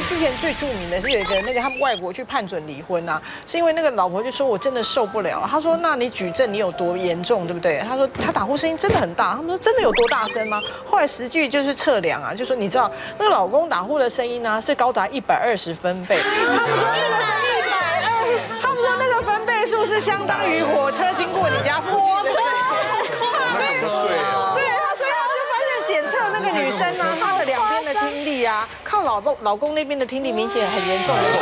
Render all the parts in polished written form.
之前最著名的是有一个那个他们外国去判准离婚啊，是因为那个老婆就说我真的受不了，他说那你举证你有多严重，对不对？他说他打呼声音真的很大，他们说真的有多大声吗？后来实际就是测量啊，就说你知道那个老公打呼的声音呢是高达120分贝，他们说120，他们说那个分贝数是相当于火车经过你家附近的声音，所以他就发现检测那个女生呢，她的两边的听力啊，靠老公那边的听力明显很严重的受伤，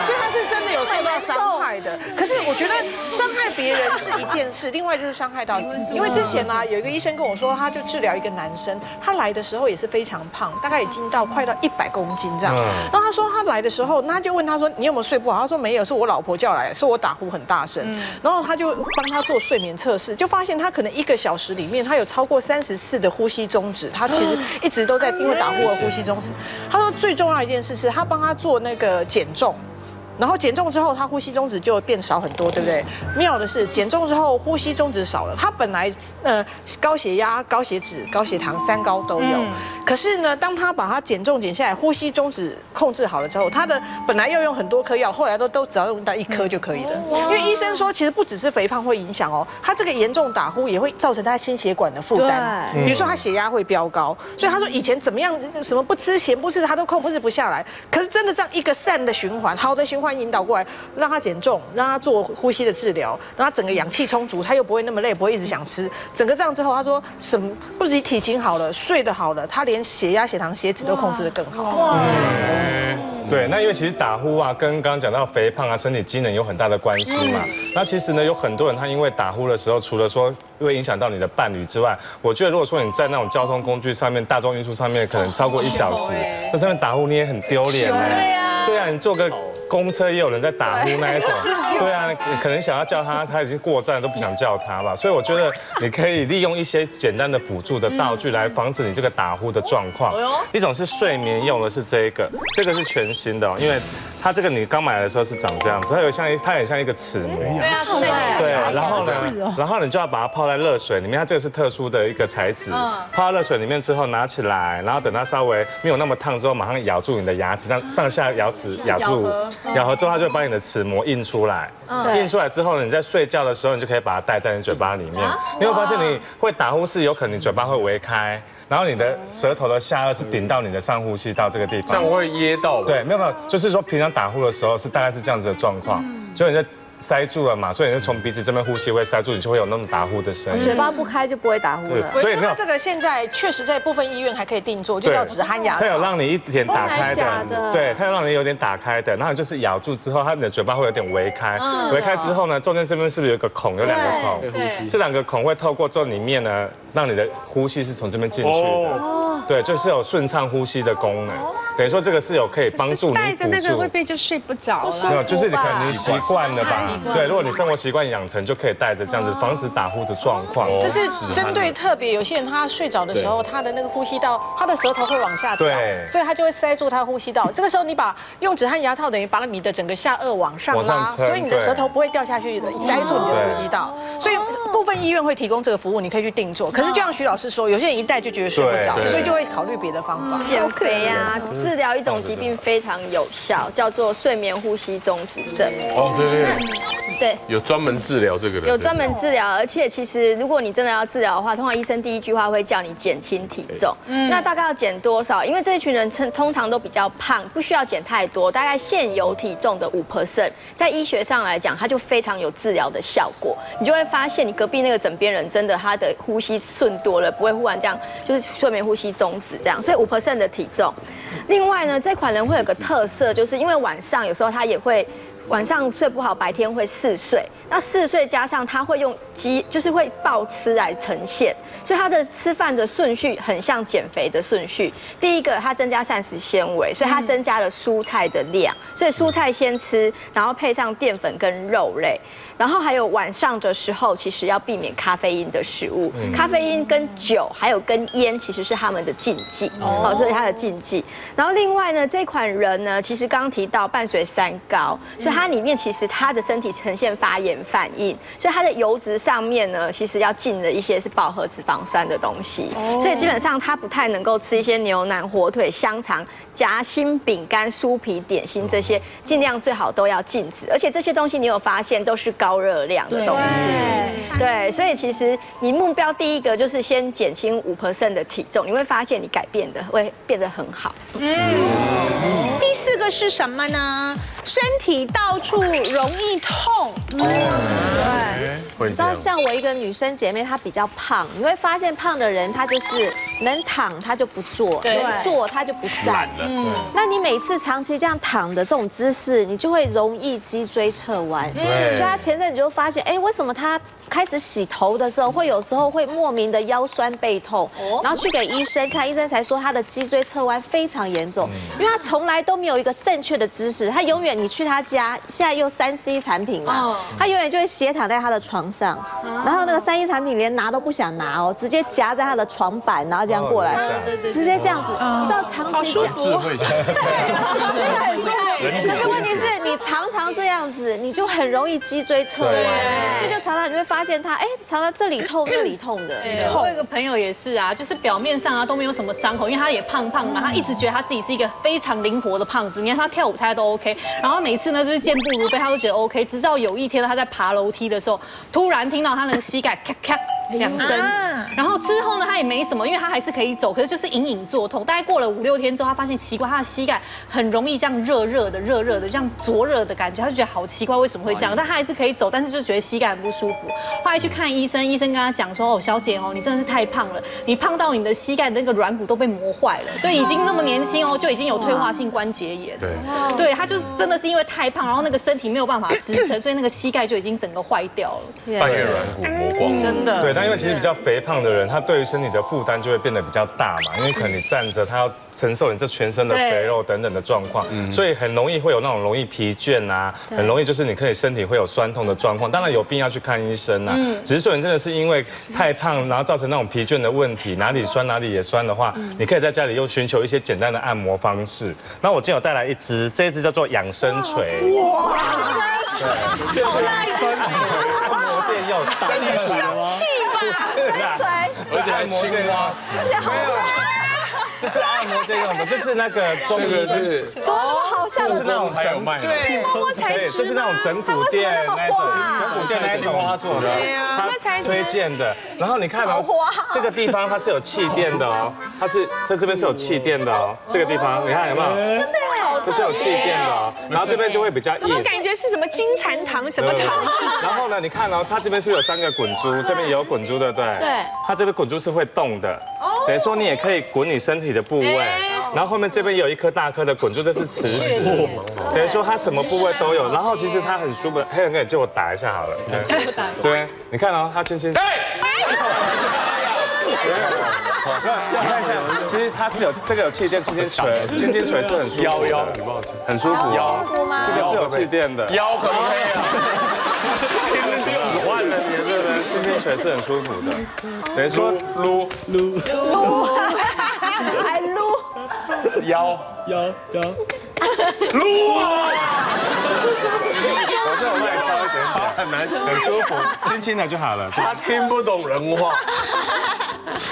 所以她是真的有受到伤害的。可是我觉得伤害别人是一件事，另外就是伤害到自己。因为之前呢，有一个医生跟我说，他就治疗一个男生，他来的时候也是非常胖，大概已经到快到100公斤这样。然后他说他来的时候，那他就问他说你有没有睡不好？他说没有，是我老婆叫来，是我打呼很大声。然后他就帮他做睡眠测试，就发现他可能1个小时里面，他有超过30次的呼吸中止，他其实一直都在因为打呼而呼吸中止。他说最重要一件事是他帮他做那个减重。然后减重之后，他呼吸中止就变少很多，对不对？妙的是，减重之后呼吸中止少了。他本来高血压、高血脂、高血糖3高都有，可是呢，当他把它减重减下来，呼吸中止控制好了之后，他的本来要用很多颗药，后来都只要用到1颗就可以了。因为医生说，其实不只是肥胖会影响哦，他这个严重打呼也会造成他心血管的负担。比如说他血压会飙高，所以他说以前怎么样，什么不吃咸不吃，他都控制不下来。可是真的这样一个善的循环，好的循环引导过来，让他减重，让他做呼吸的治疗，让他整个氧气充足，他又不会那么累，不会一直想吃。整个这样之后，他说什么不仅体型好了，睡得好了，他连血压、血糖、血脂都控制得更好。对，那因为其实打呼啊，跟刚刚讲到肥胖啊、身体机能有很大的关系嘛。那其实呢，有很多人他因为打呼的时候，除了说会影响到你的伴侣之外，我觉得如果说你在那种交通工具上面、大众运输上面，可能超过1小时，在上面打呼你也很丢脸呢。对啊，你坐个公车也有人在打呼那一种，对啊，可能想要叫他，他已经过站都不想叫他吧。所以我觉得你可以利用一些简单的辅助的道具来防止你这个打呼的状况。一种是睡眠用的是这个是全新的，因为它这个你刚买的时候是长这样子，它很像一个齿模。对，然后你就要把它泡在热水里面，它这个是特殊的一个材质，泡在热水里面之后拿起来，然后等它稍微没有那么烫之后，马上咬住你的牙齿，这样上下咬住。咬合之后，它就会把你的齿膜印出来。印出来之后呢，你在睡觉的时候，你就可以把它戴在你嘴巴里面。你会发现你会打呼是有可能你嘴巴会微开，然后你的舌头的下颚是顶到你的上呼吸道这个地方。这样会噎到。对，没有，就是说平常打呼的时候是大概是这样子的状况，所以你在塞住了嘛，所以你就从鼻子这边呼吸会塞住，你就会有那种打呼的声音。嘴巴不开就不会打呼了。所以这个现在确实在部分医院还可以定做，就叫止鼾牙套。它有让你一点打开的，对，它有让你有点打开的，然后你就是咬住之后，你的嘴巴会有点微开，微开之后呢，中间这边是不是有一个孔，有2个孔？这2个孔会透过这里面呢，让你的呼吸是从这边进去的。对，就是有顺畅呼吸的功能。等于说这个是有可以帮助你带着那个会不会就睡不着了？没有，就是你可能你习惯了吧？对，如果你生活习惯养成，就可以带着这样子防止打呼的状况。这是针对特别有些人他睡着的时候，他的那个呼吸道，他的舌头会往下掉，所以他就会塞住他呼吸道。这个时候你用止鼾牙套，等于把你的整个下颚往上拉，所以你的舌头不会掉下去，塞住你的呼吸道。所以部分医院会提供这个服务，你可以去定做。可是就像徐老师说，有些人一戴就觉得睡不着，所以就会考虑别的方法。减肥啊，治疗一种疾病非常有效，叫做睡眠呼吸中止症。对，有专门治疗这个的。有专门治疗，而且其实如果你真的要治疗的话，通常医生第一句话会叫你减轻体重。那大概要减多少？因为这一群人通常都比较胖，不需要减太多，大概现有体重的5%，在医学上来讲，它就非常有治疗的效果。你就会发现，你隔壁那个枕边人真的他的呼吸顺多了，不会忽然这样就是睡眠呼吸中止这样。所以5%的体重。另外呢，这款人会有个特色，就是因为晚上有时候他也会。晚上睡不好，白天会嗜睡。那嗜睡加上他会用就是会暴吃来呈现，所以他的吃饭的顺序很像减肥的顺序。第一个，他增加膳食纤维，所以他增加了蔬菜的量，所以蔬菜先吃，然后配上淀粉跟肉类。然后还有晚上的时候，其实要避免咖啡因的食物。咖啡因跟酒还有跟烟其实是他们的禁忌，所以它的禁忌。然后另外呢，这款人呢，其实刚刚提到伴随三高，所以它里面其实他的身体呈现发炎反应，所以它的油脂上面呢，其实要进的一些是饱和脂肪酸的东西，所以基本上他不太能够吃一些牛腩、火腿、香肠、夹心饼干、酥皮点心这些，尽量最好都要禁止。而且这些东西你有发现都是高热量的东西，对，所以其实你目标第一个就是先减轻5% 的体重，你会发现你改变的会变得很好。第4个是什么呢？身体到处容易痛。你知道，像我一个女生姐妹，她比较胖，你会发现胖的人她就是能躺她就不坐，能坐她就不站。那你每次长期这样躺的这种姿势，你就会容易脊椎侧弯。所以她前阵子就发现，哎，为什么她开始洗头的时候，有时候会莫名的腰酸背痛，然后去给医生看，医生才说她的脊椎侧弯非常严重，因为她从来都没有一个正确的姿势，她永远你去她家，现在又3C 产品嘛，她永远就会斜躺在她的床上，然后那个3C 产品连拿都不想拿哦，直接夹在她的床板，然后这样过来，直接这样子，这样长期这样，智慧型，真的很舒服。可是问题是你常常这样子，你就很容易脊椎侧弯，所以就常常你会发现她，哎，常常这里痛那里痛的。我有一个朋友也是啊，就是表面上啊都没有什么伤口，因为他也胖胖嘛，他一直觉得他自己是一个非常灵活的胖子。你看他跳舞他都 OK， 然后每次呢就是健步如飞，他都觉得 OK。直到有一天他在爬楼梯的时候，突然听到他那个膝盖咔咔2声，然后之后呢他也没什么，因为他还是可以走，可是就是隐隐作痛。大概过了5、6天之后，他发现奇怪，他的膝盖很容易这样热热的、这样灼热的感觉，他就觉得好奇怪，为什么会这样？但他还是可以走，但是就觉得膝盖很不舒服。后来去看医生，医生跟他讲说：“哦，小姐哦，你真的是太胖了，你胖到你的膝盖的那个软骨都被磨坏了，对，已经那么年轻哦，就已经有退化性关节炎。对，他就是真的是因为太胖，然后那个身体没有办法支撑，所以那个膝盖就已经整个坏掉了，半月软骨磨光，真的。对，但因为其实比较肥胖的人，他对于身体的负担就会变得比较大嘛，因为可能你站着，他要承受你这全身的肥肉等等的状况，所以很容易会有那种容易疲倦啊，很容易就是你可以身体会有酸痛的状况。当然有病要去看医生啊，只是说你真的是因为太胖，然后造成那种疲倦的问题，哪里酸哪里也酸的话，你可以在家里又寻求一些简单的按摩方式。那我今天有带来一支，这一支叫做养生锤。哇，好大一支，按摩店用，这是凶器吧？而且还青花瓷，这是按摩店用的，这是那个中医是怎么那么好笑的？就是那种才有卖的，对，摸摸才对，知就是那种整骨店那种，整骨店那种做的，他推荐的。然后你看哦，这个地方它是有气垫的哦，它是在这边是有气垫的哦，这个地方你看有没有？真的这是有气垫的哦，然后这边就会比较硬。我感觉是什么金蝉堂什么堂？然后呢，你看哦，它这边是不是有3个滚珠，这边也有滚珠，对不对？对。它这边滚珠是会动的，等于说你也可以滚你身体的部位。然后后面这边有一颗大颗的滚珠，这是磁石，等于说它什么部位都有。然后其实它很舒服，黑人哥，你借我打一下好了。这边你看哦，它轻轻。你看一下，其实它是有这个有气垫，轻轻捶，轻轻捶是很舒服的，腰很舒服。腰这个是有气垫的，腰可不可以啊？使唤了你，对不对？轻轻捶是很舒服的，等于说撸，还撸腰撸啊！我这我帮你敲一点点，很难，很舒服，轻轻的就好了。他听不懂人话，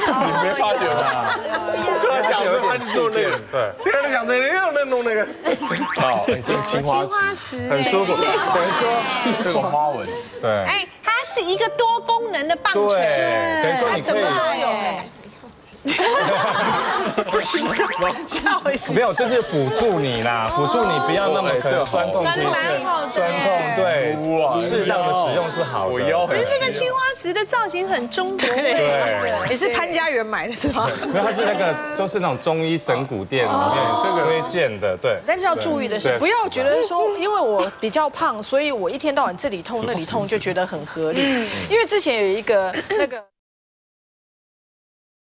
你没发觉吗？我跟他讲说他做那个，对，现在讲这个又在弄那个，好，这个青花瓷很舒服，等于说这个花纹，对，哎，它是一个多功能的棒对，槌，等于说你可以。没有，这是辅助你啦，辅助你不要那么可能酸痛疲倦，酸痛对，适当的使用是好的。我腰很可是这个青花瓷的造型很中国，对，你是潘家园买的是吗？没有，它是那个就是那种中医整骨店里面这个推荐的，对。但是要注意的是，不要觉得说，因为我比较胖，所以我一天到晚这里痛那里痛就觉得很合理。因为之前有一个那个。